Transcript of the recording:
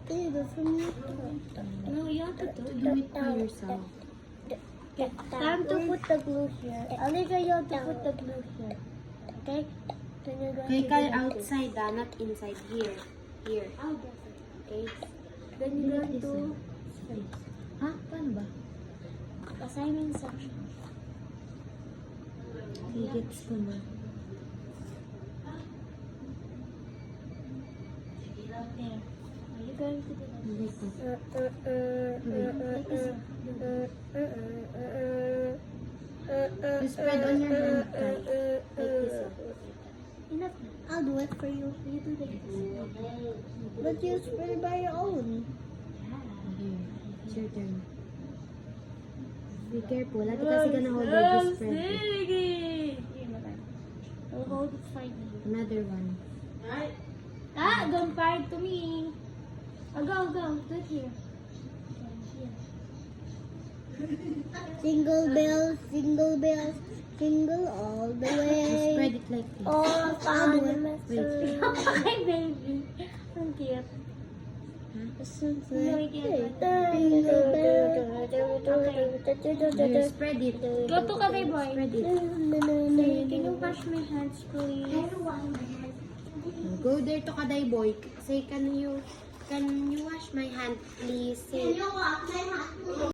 Can you do for me? No, you have to do it by yourself. Time to put the glue here. Alika, you have to put the glue here. Okay? Then you're going Okay, to ka do it outside not inside. Here. Here. Okay? Then you're going to Ha? Paano ba? assignment section. Gigits ko na. There. Are you going to do that? Hindi ko. You spread on your hand, Kai. Like this. Enough. I'll do it for you. You do this. But you spread it by your own. Here. It's your turn. Be careful. Lati kasi ka na-hold it. Just spread it. I'll hold it for you. Another one. Ah, don't fire to me. I'll go. Do it here. Jingle bells, jingle all the You way. spread it like this. Oh, fun. Wait. Hi, baby. So cute. Here, spread it. Go to Katay Boy. Spread it. Can you wash my hands, please? Go there to Kaday Boy. Say, can you wash my hand, please? Say.